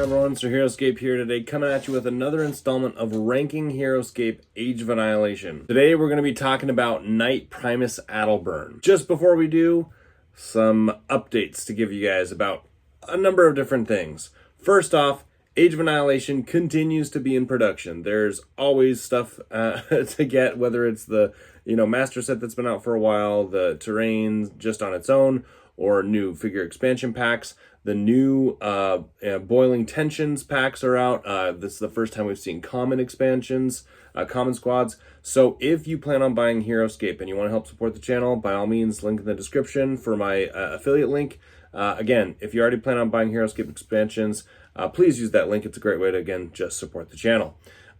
everyone, Sir Heroscape here today, coming at you with another installment of Ranking Heroscape Age of Annihilation. Today we're going to be talking about Knight Primus Adelbern. Just before we do, some updates to give you guys about a number of different things. First off, Age of Annihilation continues to be in production. There's always stuff to get, whether it's the master set that's been out for a while, the terrain just on its own, or new figure expansion packs. The new Boiling Tensions packs are out. This is the first time we've seen common expansions, common squads. So if you plan on buying Heroscape and you want to help support the channel, by all means, link in the description for my affiliate link. Again, if you already plan on buying Heroscape expansions, please use that link. It's a great way to, again, just support the channel.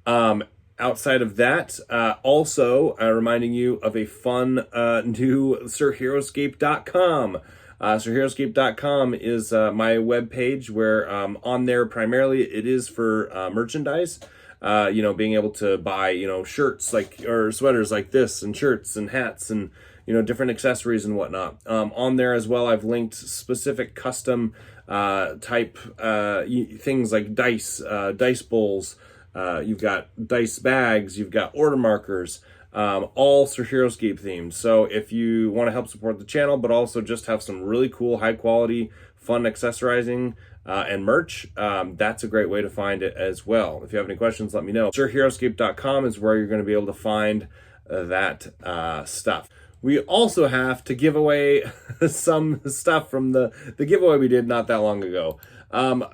Outside of that, also reminding you of a fun new SirHeroscape.com. SirHeroscape.com is my webpage where on there primarily it is for merchandise. Being able to buy, shirts or sweaters like this, and shirts and hats and, different accessories and whatnot. On there as well, I've linked specific custom type things like dice bowls. You've got dice bags, you've got order markers, all Sir Heroscape themed. So if you want to help support the channel, but also just have some really cool, high quality, fun accessorizing and merch, that's a great way to find it as well. If you have any questions, let me know. SirHeroscape.com is where you're going to be able to find that stuff. We also have to give away some stuff from the giveaway we did not that long ago.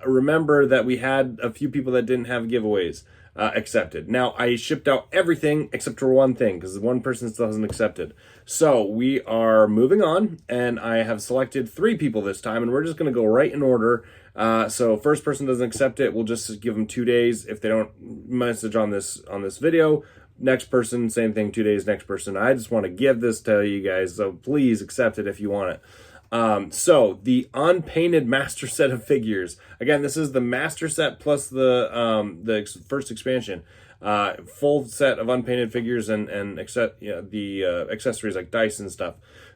Remember that we had a few people that didn't have giveaways accepted. Now, I shipped out everything except for one thing because one person still hasn't accepted. So we are moving on, and I have selected 3 people this time, and we're just going to go right in order. So first person doesn't accept it, we'll just give them 2 days. If they don't message on this video, next person, same thing, 2 days, next person. I just want to give this to you guys, so please accept it if you want it. So the unpainted master set of figures. Again, this is the master set plus the first expansion. Full set of unpainted figures and the accessories like dice and stuff.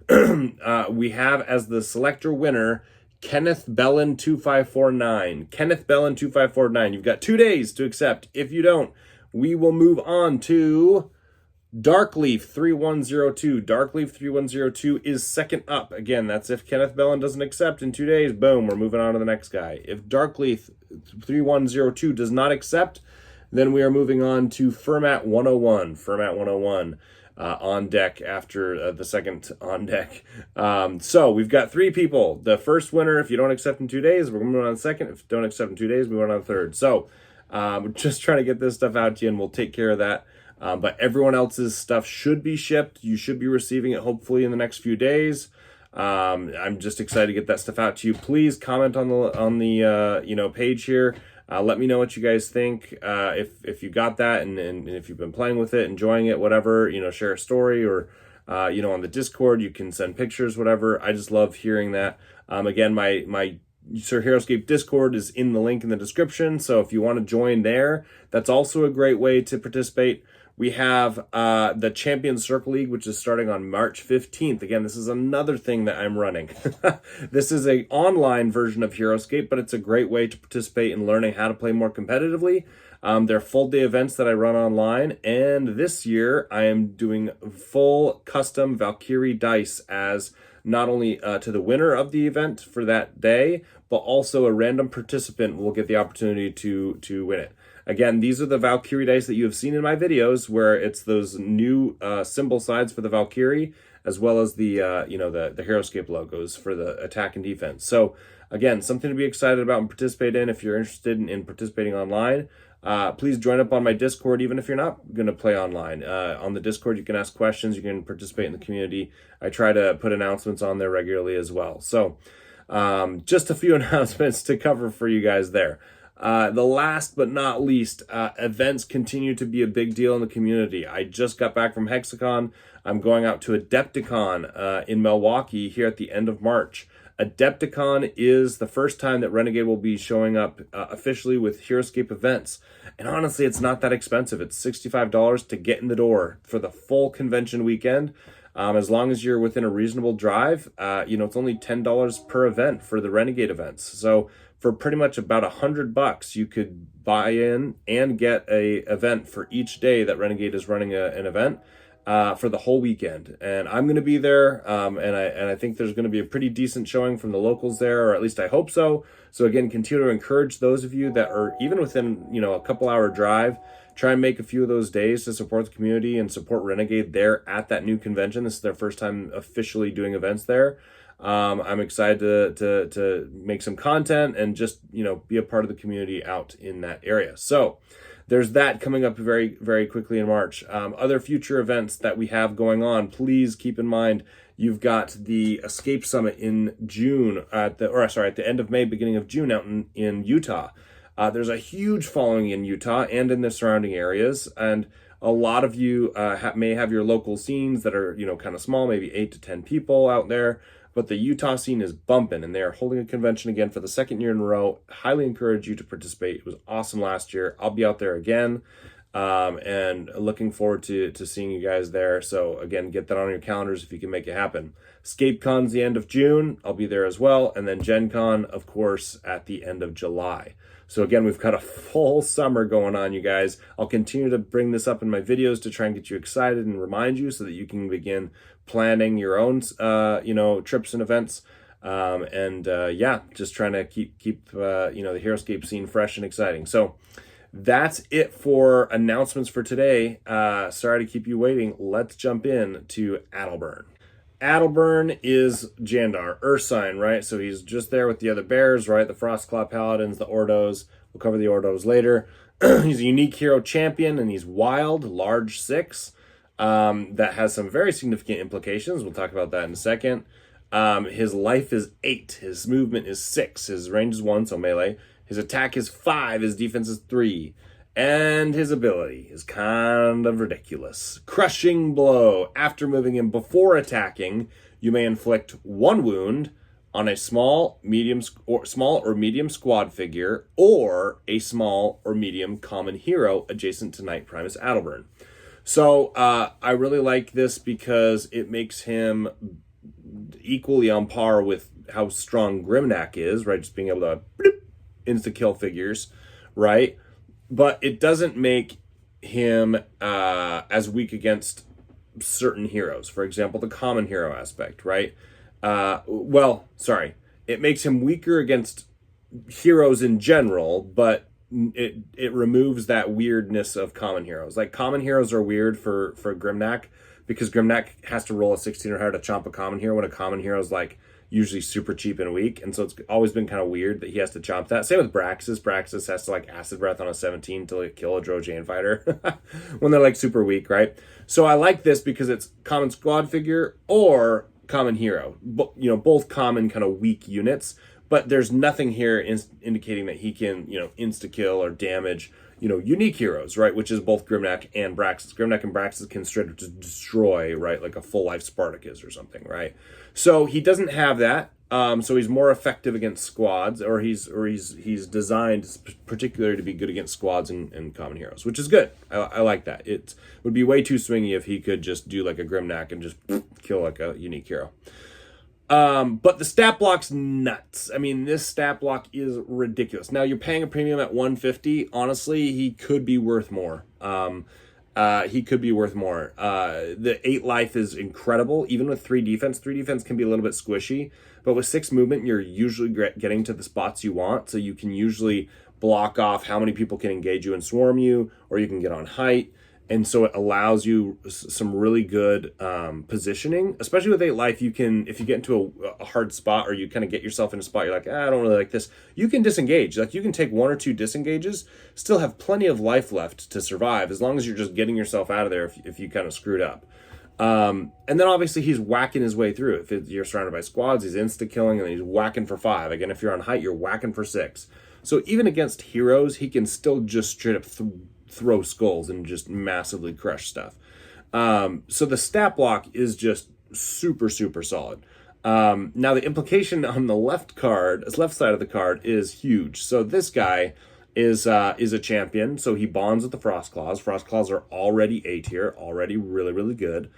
We have as the selector winner Kenneth Bellin 2549. Kenneth Bellin 2549. You've got 2 days to accept. If you don't, we will move on to Darkleaf 3102. Darkleaf 3102 is second up. Again, that's if Kenneth Bellin doesn't accept in 2 days, boom, we're moving on to the next guy. If Darkleaf 3102 does not accept, then we are moving on to Fermat 101. Fermat 101 on deck after the second on deck. So we've got 3 people. The first winner, if you don't accept in 2 days, we're moving on to the second. If you don't accept in 2 days, we went on to the third. So we're just trying to get this stuff out to you, and we'll take care of that. But everyone else's stuff should be shipped. You should be receiving it hopefully in the next few days. I'm just excited to get that stuff out to you. Please comment on the page here. Let me know what you guys think. If you got that and if you've been playing with it, enjoying it, whatever, share a story, or on the Discord you can send pictures, whatever. I just love hearing that. Again, my Sir Heroscape Discord is in the link in the description. So if you want to join there, that's also a great way to participate. We have the Champions Circle League, which is starting on March 15th. Again, this is another thing that I'm running. This is an online version of Heroscape, but it's a great way to participate in learning how to play more competitively. They're full-day events that I run online, and this year I am doing full custom Valkyrie dice as not only to the winner of the event for that day, but also a random participant will get the opportunity to win it. Again, these are the Valkyrie dice that you have seen in my videos, where it's those new symbol sides for the Valkyrie, as well as the the Heroscape logos for the attack and defense. So again, something to be excited about and participate in if you're interested in participating online. Please join up on my Discord, even if you're not going to play online. On the Discord, you can ask questions, you can participate in the community. I try to put announcements on there regularly as well. So just a few announcements to cover for you guys there. The last but not least, events continue to be a big deal in the community. I just got back from Hexacon. I'm going out to Adepticon in Milwaukee here at the end of March. Adepticon is the first time that Renegade will be showing up officially with Heroscape events. And honestly, it's not that expensive. It's $65 to get in the door for the full convention weekend. As long as you're within a reasonable drive, it's only $10 per event for the Renegade events. So for pretty much about $100, you could buy in and get a event for each day that Renegade is running an event for the whole weekend. And I'm going to be there, and I think there's going to be a pretty decent showing from the locals there, or at least I hope so. So again, continue to encourage those of you that are even within, you know, a couple hour drive. Try and make a few of those days to support the community and support Renegade there at that new convention. This is their first time officially doing events there. I'm excited to make some content and just, you know, be a part of the community out in that area. So there's that coming up very, very quickly in March. Other future events that we have going on, please keep in mind, you've got the Escape Summit in June at the end of May, beginning of June out in Utah. There's a huge following in Utah and in the surrounding areas, and a lot of you may have your local scenes that are, you know, kind of small, maybe 8 to 10 people out there, but the Utah scene is bumping, and they are holding a convention again for the second year in a row. Highly encourage you to participate. It was awesome last year. I'll be out there again, and looking forward to seeing you guys there. So again, get that on your calendars if you can make it happen. ScapeCon's the end of June. I'll be there as well, and then Gen Con, of course, at the end of July. So again, we've got a full summer going on, you guys. I'll continue to bring this up in my videos to try and get you excited and remind you so that you can begin planning your own, you know, trips and events. Yeah, just trying to keep you know, the Heroscape scene fresh and exciting. So that's it for announcements for today. Sorry to keep you waiting. Let's jump in to Adelbern. Adelbern is Jandar, Earth sign, right? So he's just there with the other bears, right? The Frostclaw Paladins, the Ordos. We'll cover the Ordos later. He's a unique hero champion, and he's wild, large 6. That has some very significant implications. We'll talk about that in a second. His life is 8. His movement is 6. His range is 1, so melee. His attack is 5. His defense is 3. And his ability is kind of ridiculous. Crushing Blow. After moving in before attacking, you may inflict 1 wound on a small or medium squad figure or a small or medium common hero adjacent to Knight Primus Adelbern. So I really like this because it makes him equally on par with how strong Grimnack is, right? Just being able to insta-kill figures, right? But it doesn't make him as weak against certain heroes. For example, the common hero aspect, right? It makes him weaker against heroes in general, but it removes that weirdness of common heroes. Like, common heroes are weird for Grimnack because Grimnack has to roll a 16 or higher to chomp a common hero when a common hero is like usually super cheap and weak, and so it's always been kind of weird that he has to chomp that. Same with Braxis. Braxis has to like acid breath on a 17 to like kill a Drojan fighter when they're like super weak, right? So I like this because it's common squad figure or common hero, you know, both common kind of weak units, but there's nothing here indicating that he can, you know, insta kill or damage, you know, unique heroes, right? Which is both Grimnack and Braxis. Grimnack and Braxis can straight up just destroy, right? Like a full life Spartacus or something, right? So he doesn't have that. So he's more effective against squads, or he's designed particularly to be good against squads and common heroes, which is good. I like that. It would be way too swingy if he could just do like a Grimnack and just kill like a unique hero. But the stat block's nuts. I mean, this stat block is ridiculous. Now, you're paying a premium at 150. Honestly, he could be worth more. He could be worth more. The 8 life is incredible. Even with 3 defense, 3 defense can be a little bit squishy. But with 6 movement, you're usually getting to the spots you want. So you can usually block off how many people can engage you and swarm you, or you can get on height. And so it allows you some really good positioning, especially with 8 life. You can, if you get into a hard spot, or you kind of get yourself in a spot, you're like, I don't really like this. You can disengage. Like, you can take 1 or 2 disengages, still have plenty of life left to survive, as long as you're just getting yourself out of there if you kind of screwed up. And then obviously he's whacking his way through. If you're surrounded by squads, he's insta-killing, and then he's whacking for 5. Again, if you're on height, you're whacking for 6. So even against heroes, he can still just straight up throw skulls and just massively crush stuff. So the stat block is just super, super solid. Now the implication on the left side of the card is huge. So this guy is a champion. So he bonds with the Frostclaws. Frostclaws are already A tier, already really, really good.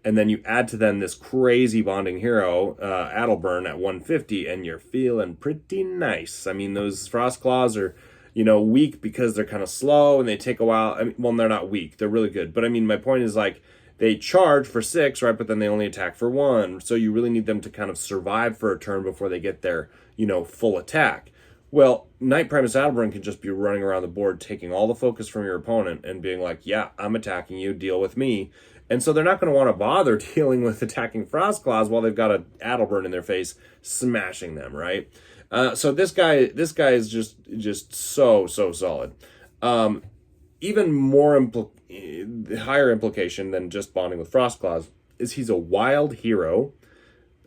and then you add to them this crazy bonding hero, Adelbern at 150, and you're feeling pretty nice. I mean, those Frost Claws are, you know, weak because they're kind of slow and they take a while. I mean, well, they're not weak. They're really good. But I mean, my point is like, they charge for 6, right? But then they only attack for 1. So you really need them to kind of survive for a turn before they get their, you know, full attack. Well, Knight Primus Adelbern can just be running around the board, taking all the focus from your opponent and being like, yeah, I'm attacking you, deal with me. And so they're not going to want to bother dealing with attacking Frost Claws while they've got a Adelbern in their face, smashing them, right? So this guy is just so solid. Even more higher implication than just bonding with Frost Claws is he's a wild hero,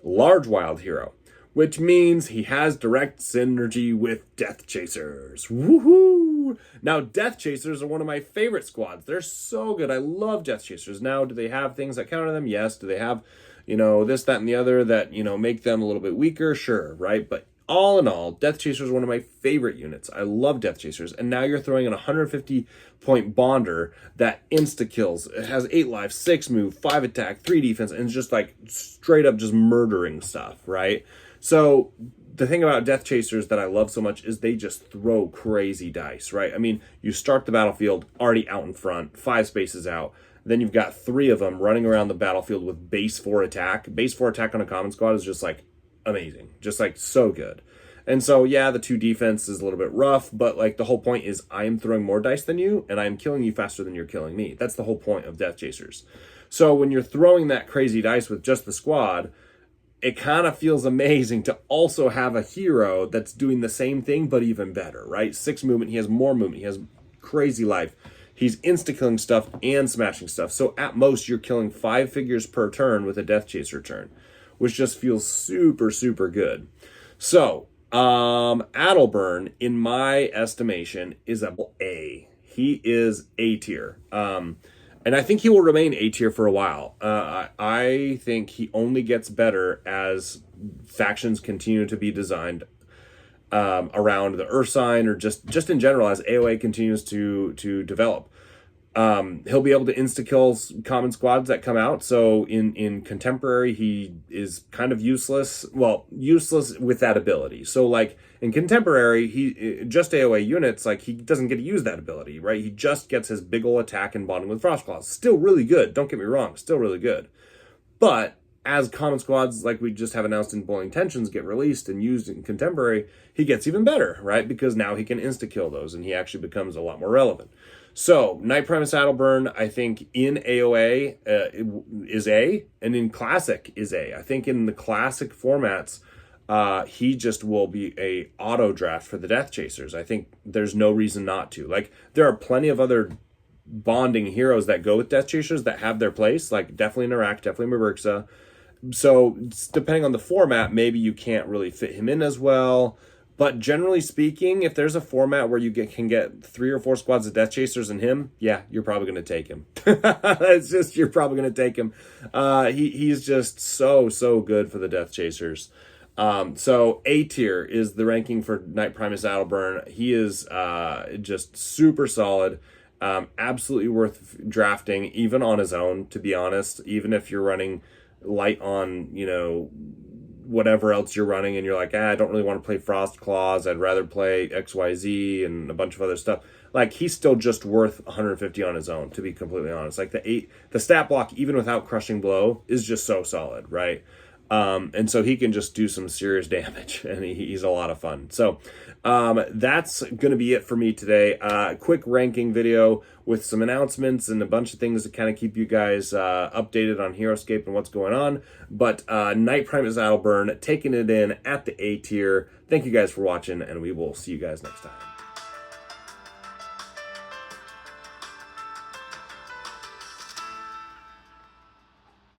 large wild hero, which means he has direct synergy with Death Chasers. Woohoo! Now, Death Chasers are one of my favorite squads. They're so good. I love Death Chasers. Now, do they have things that counter them? Yes. Do they have, you know, this, that, and the other that, you know, make them a little bit weaker? Sure, right? But all in all, Death Chasers is one of my favorite units. I love Death Chasers. And now you're throwing in a 150-point bonder that insta-kills. It has 8 life, 6 move, 5 attack, 3 defense, and it's just like straight up just murdering stuff, right? So the thing about Death Chasers that I love so much is they just throw crazy dice, right? I mean, you start the battlefield already out in front, 5 spaces out. Then you've got 3 of them running around the battlefield with base 4 attack. Base 4 attack on a common squad is just like amazing, just like so good. And so yeah, the 2 defense is a little bit rough, but like the whole point is I am throwing more dice than you and I am killing you faster than you're killing me. That's the whole point of Death Chasers. So when you're throwing that crazy dice with just the squad, it kind of feels amazing to also have a hero that's doing the same thing but even better, right? 6 movement, he has more movement, he has crazy life, he's insta-killing stuff and smashing stuff. So at most you're killing 5 figures per turn with a Death Chaser turn, which just feels super good. So Adelbern, in my estimation, is a A. He is A tier. And I think he will remain A tier for a while. I think he only gets better as factions continue to be designed around the Earth sign, or just in general as AoA continues to develop. He'll be able to insta-kill common squads that come out. So in Contemporary, he is kind of useless. Well, useless with that ability. So like in Contemporary, he just AoA units, like he doesn't get to use that ability, right? He just gets his big ol' attack and bonding with Frost Claws. Still really good. Don't get me wrong. Still really good. But as common squads, like we just have announced in Boiling Tensions, get released and used in Contemporary, he gets even better, right? Because now he can insta-kill those and he actually becomes a lot more relevant. So, Knight Primus Adelbern, I think in AoA is A, and in Classic is A. I think in the Classic formats, he just will be a auto draft for the Death Chasers. I think there's no reason not to. Like, there are plenty of other bonding heroes that go with Death Chasers that have their place, like definitely Narak, definitely Maberxa. So, depending on the format, maybe you can't really fit him in as well. But generally speaking, if there's a format where you can get 3 or 4 squads of Death Chasers and him, yeah, you're probably going to take him. It's just, you're probably going to take him. He's just so good for the Death Chasers. So A tier is the ranking for Knight Primus Adelbern. He is just super solid. Absolutely worth drafting, even on his own, to be honest. Even if you're running light on, you know, whatever else you're running and you're like, I don't really want to play Frost Claws, I'd rather play XYZ and a bunch of other stuff. Like, he's still just worth 150 on his own, to be completely honest. Like, the stat block, even without Crushing Blow, is just so solid, right? And so he can just do some serious damage, and he's a lot of fun. So that's going to be it for me today. Quick ranking video with some announcements and a bunch of things to kind of keep you guys updated on Heroscape and what's going on. But Knight Primus Adelbern taking it in at the A tier. Thank you guys for watching, and we will see you guys next time.